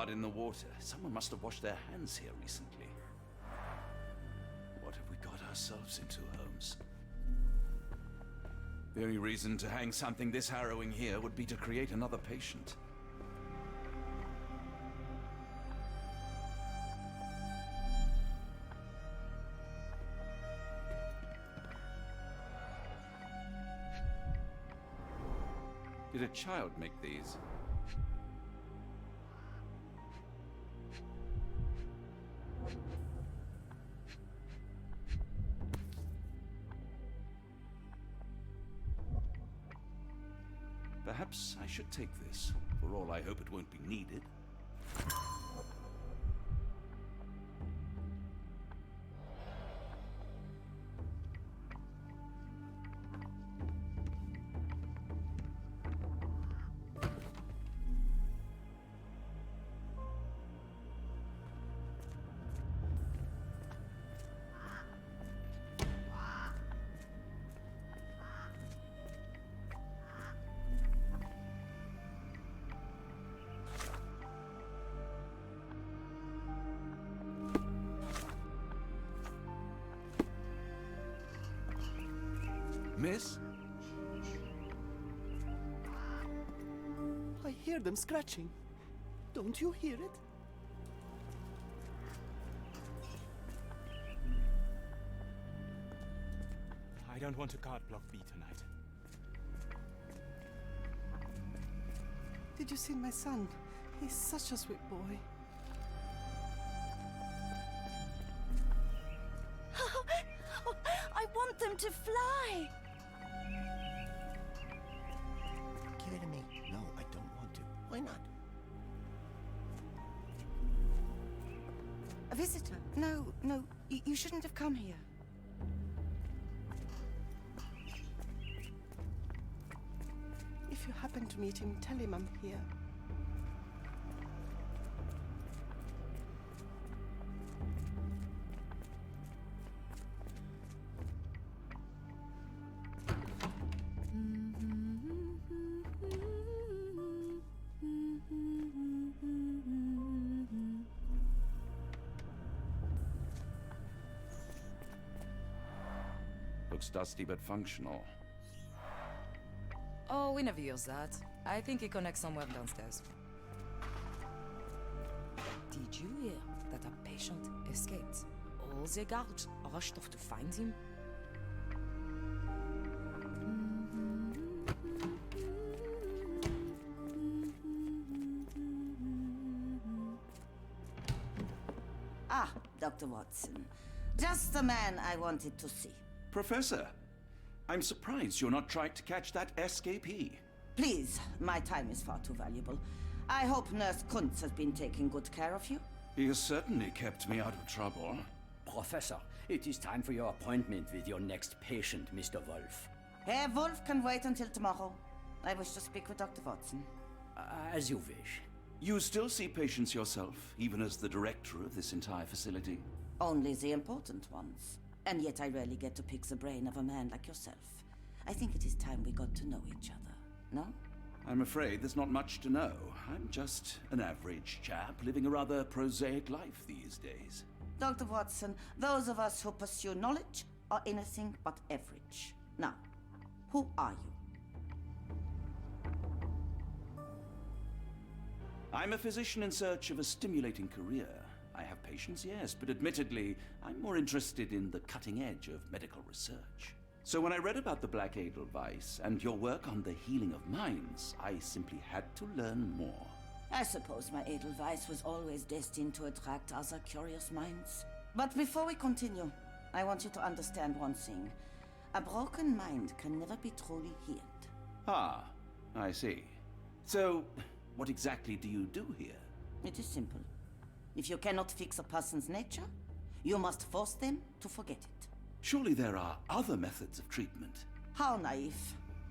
blood in the water. Someone must have washed their hands here recently. What have we got ourselves into, Holmes? The only reason to hang something this harrowing here would be to create another patient. Did a child make these? Perhaps I should take this. For all I hope it won't be needed. Miss? I hear them scratching. Don't you hear it? I don't want to card block B tonight. Did you see my son? He's such a sweet boy. I want them to fly! Give it to me. No, I don't want to. Why not? A visitor? No, you shouldn't have come here. If you happen to meet him, tell him I'm here. Looks dusty but functional. Oh, we never use that. I think it connects somewhere downstairs. Did you hear that a patient escaped? All the guards rushed off to find him. Ah, Dr. Watson. Just the man I wanted to see. Professor, I'm surprised you're not trying to catch that escapee. Please, my time is far too valuable. I hope Nurse Kuntz has been taking good care of you. He has certainly kept me out of trouble. Professor, it is time for your appointment with your next patient, Mr. Wolf. Herr Wolf can wait until tomorrow. I wish to speak with Dr. Watson. As you wish. You still see patients yourself, even as the director of this entire facility? Only the important ones. And yet I rarely get to pick the brain of a man like yourself. I think it is time we got to know each other, no? I'm afraid there's not much to know. I'm just an average chap living a rather prosaic life these days. Dr. Watson, those of us who pursue knowledge are anything but average. Now, who are you? I'm a physician in search of a stimulating career. I have patients, yes, but admittedly, I'm more interested in the cutting edge of medical research. So when I read about the Black Edelweiss and your work on the healing of minds, I simply had to learn more. I suppose my Edelweiss was always destined to attract other curious minds. But before we continue, I want you to understand one thing. A broken mind can never be truly healed. Ah, I see. So, what exactly do you do here? It is simple. If you cannot fix a person's nature, you must force them to forget it. Surely there are other methods of treatment. How naive.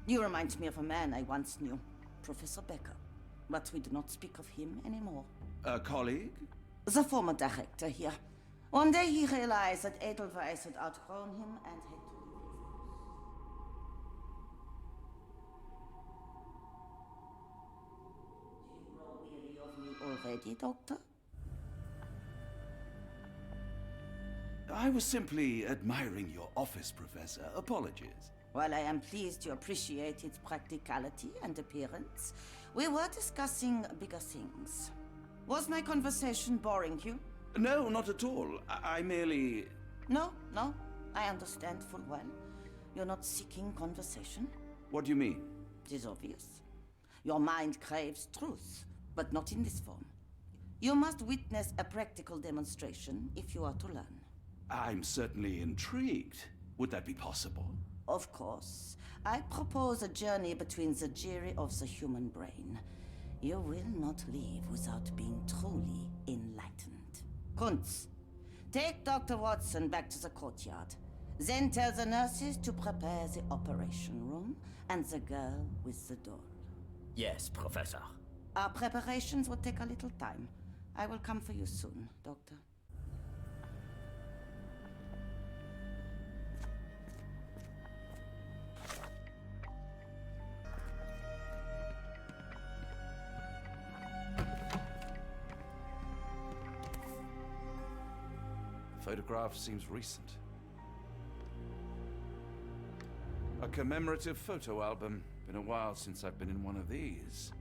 You remind me of a man I once knew, Professor Becker. But we do not speak of him anymore. A colleague? The former director here. One day he realized that Edelweiss had outgrown him and had to leave his post. Do you grow weary of me already, Doctor? I was simply admiring your office, Professor. Apologies. While I am pleased you appreciate its practicality and appearance, we were discussing bigger things. Was my conversation boring you? No, not at all. I merely... No, I understand full well. You're not seeking conversation. What do you mean? It is obvious. Your mind craves truth, but not in this form. You must witness a practical demonstration if you are to learn. I'm certainly intrigued. Would that be possible? Of course. I propose a journey between the jury of the human brain. You will not leave without being truly enlightened. Kuntz, take Dr. Watson back to the courtyard. Then tell the nurses to prepare the operation room and the girl with the doll. Yes, Professor. Our preparations will take a little time. I will come for you soon, Doctor. Photograph seems recent. A commemorative photo album. Been a while since I've been in one of these.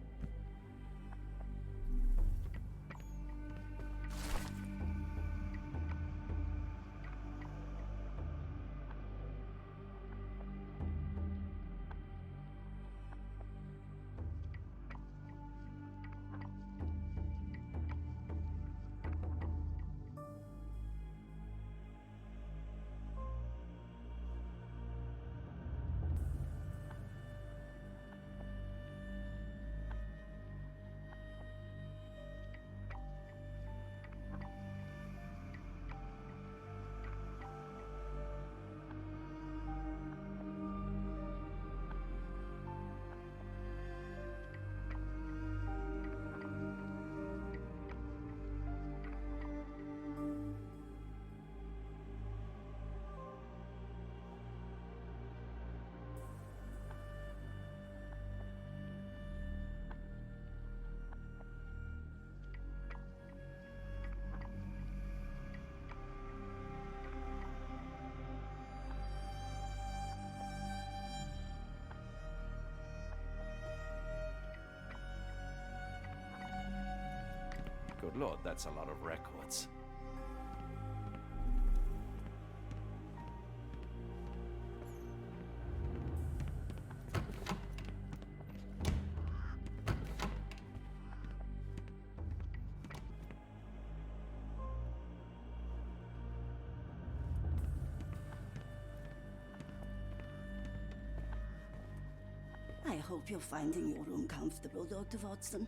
Good lord, that's a lot of records. I hope you're finding your room comfortable, Dr. Watson.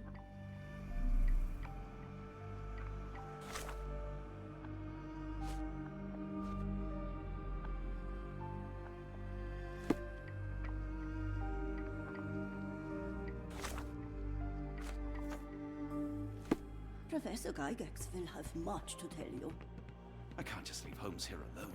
Professor Gygax will have much to tell you. I can't just leave Holmes here alone.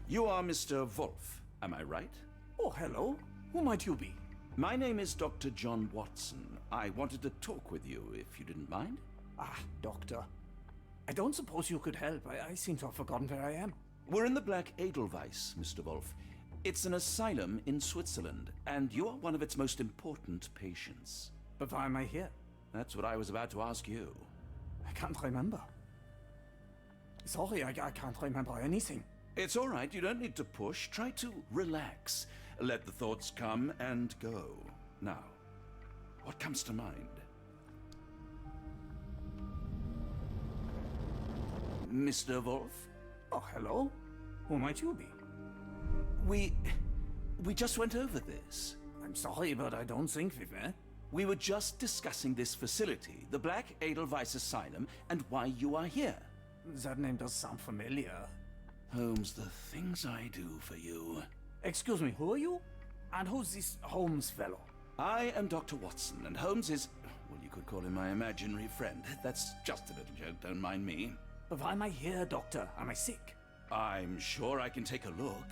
You are Mr. Wolf, am I right? Oh, hello. Who might you be? My name is Dr. John Watson. I wanted to talk with you, if you didn't mind. Ah, doctor. I don't suppose you could help. I seem to have forgotten where I am. We're in the Black Edelweiss, Mr. Wolf. It's an asylum in Switzerland, and you are one of its most important patients. But why am I here? That's what I was about to ask you. I can't remember. Sorry, I can't remember anything. It's all right, you don't need to push. Try to relax. Let the thoughts come and go. Now, what comes to mind? Mr. Wolf? Oh, hello. Who might you be? We just went over this. I'm sorry, but I don't think we've met. We were just discussing this facility, the Black Edelweiss Asylum, and why you are here. That name does sound familiar. Holmes, the things I do for you. Excuse me, who are you? And who's this Holmes fellow? I am Dr. Watson, and Holmes is, well, you could call him my imaginary friend. That's just a little joke, don't mind me. But why am I here, Doctor? Am I sick? I'm sure I can take a look.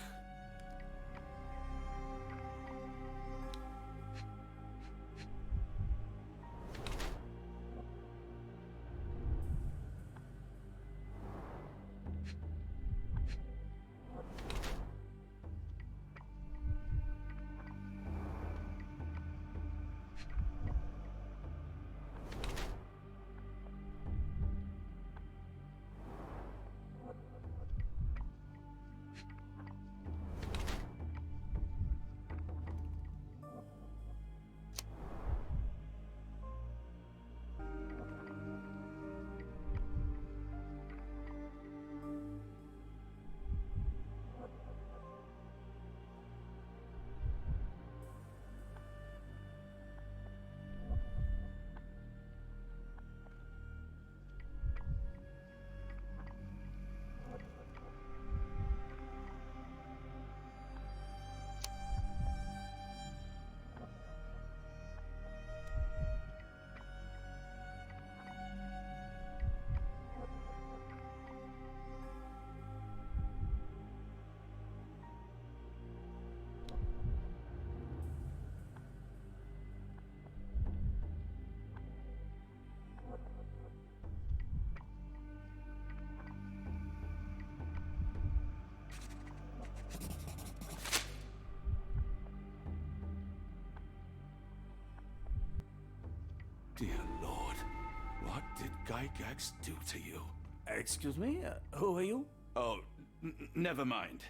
Dear Lord, what did Gygax do to you? Excuse me? Who are you? Oh, never mind.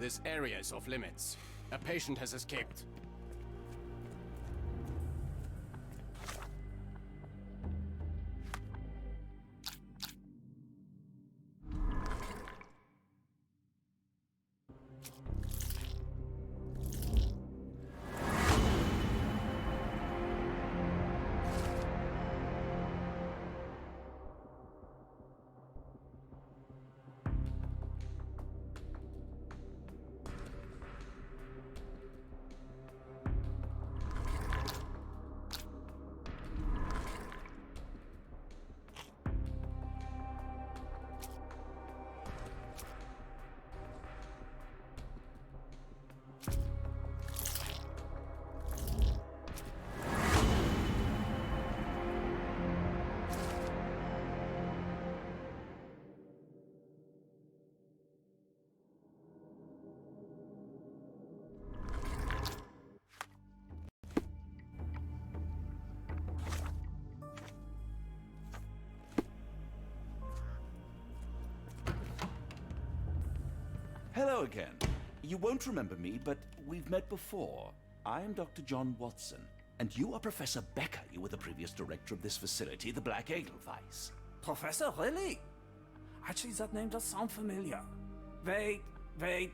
This area is off limits. A patient has escaped. Hello again. You won't remember me, but we've met before. I am Dr. John Watson, and you are Professor Becker. You were the previous director of this facility, the Black Edelweiss. Professor, really? Actually, that name does sound familiar. Wait.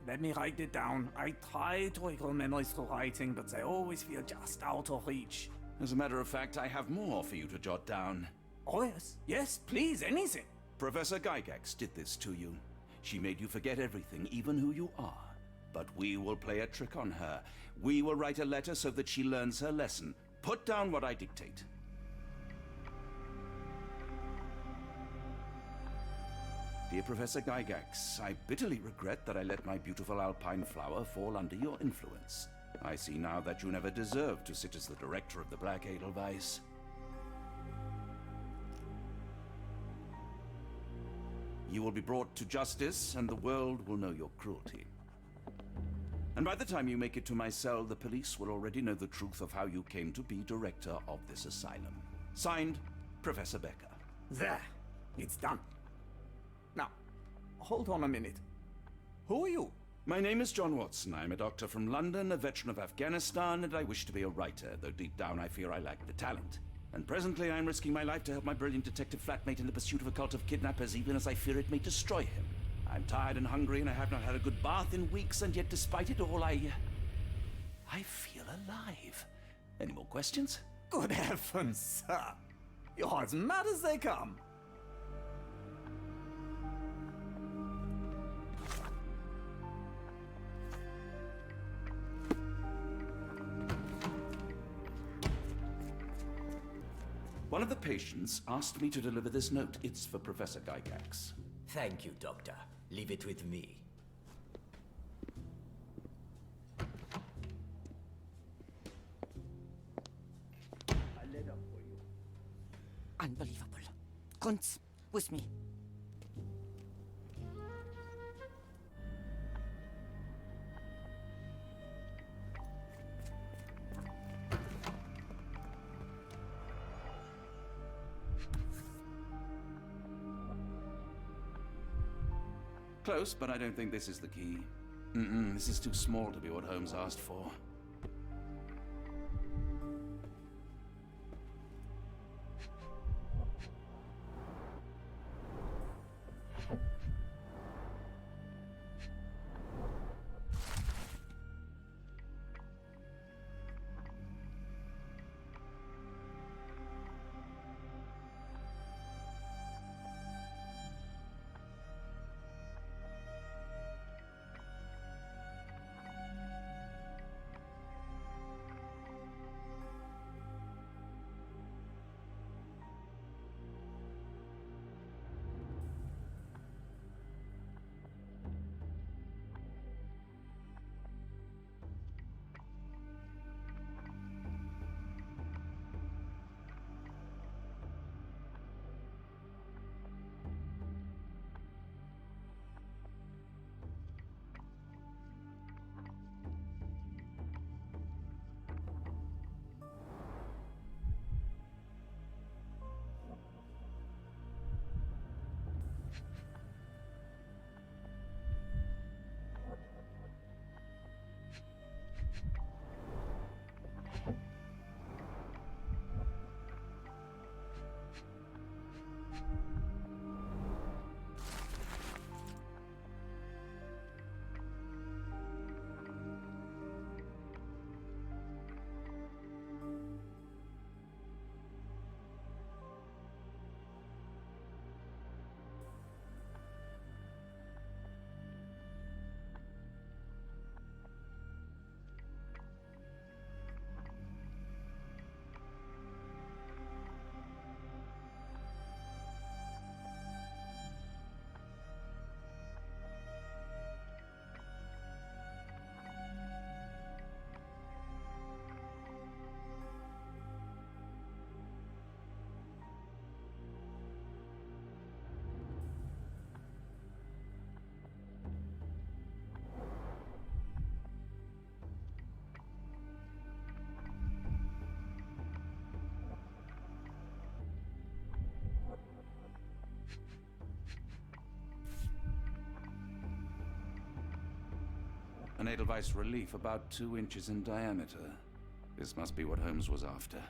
Let me write it down. I try to recall memories through writing, but they always feel just out of reach. As a matter of fact, I have more for you to jot down. Oh, yes. Yes, please, anything. Professor Gygax did this to you. She made you forget everything, even who you are. But we will play a trick on her. We will write a letter so that she learns her lesson. Put down what I dictate. Dear Professor Gygax, I bitterly regret that I let my beautiful alpine flower fall under your influence. I see now that you never deserved to sit as the director of the Black Edelweiss. You will be brought to justice, and the world will know your cruelty. And by the time you make it to my cell, the police will already know the truth of how you came to be director of this asylum. Signed, Professor Becker. There. It's done. Now, hold on a minute. Who are you? My name is John Watson. I'm a doctor from London, a veteran of Afghanistan, and I wish to be a writer, though deep down I fear I lack the talent. And presently I'm risking my life to help my brilliant detective flatmate in the pursuit of a cult of kidnappers, even as I fear it may destroy him. I'm tired and hungry, and I have not had a good bath in weeks, and yet despite it all, I feel alive. Any more questions? Good heavens, sir. You're as mad as they come. One of the patients asked me to deliver this note. It's for Professor Gygax. Thank you, Doctor. Leave it with me. Unbelievable. Kunz, with me. Close, but I don't think this is the key. This is too small to be what Holmes asked for. An Edelweiss relief about 2 inches in diameter. This must be what Holmes was after.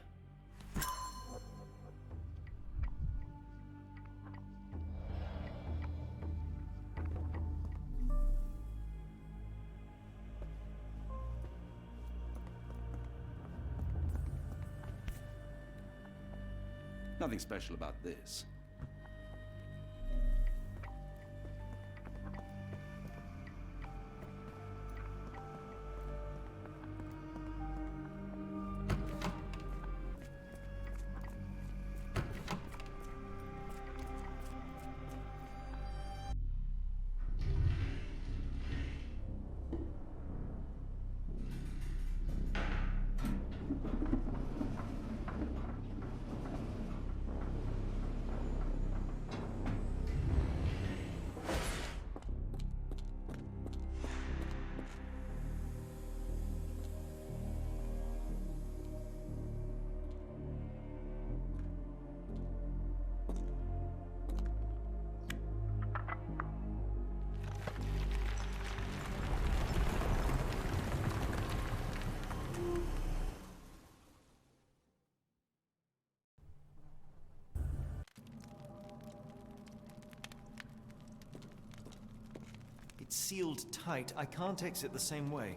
Nothing special about this. It's sealed tight. I can't exit the same way.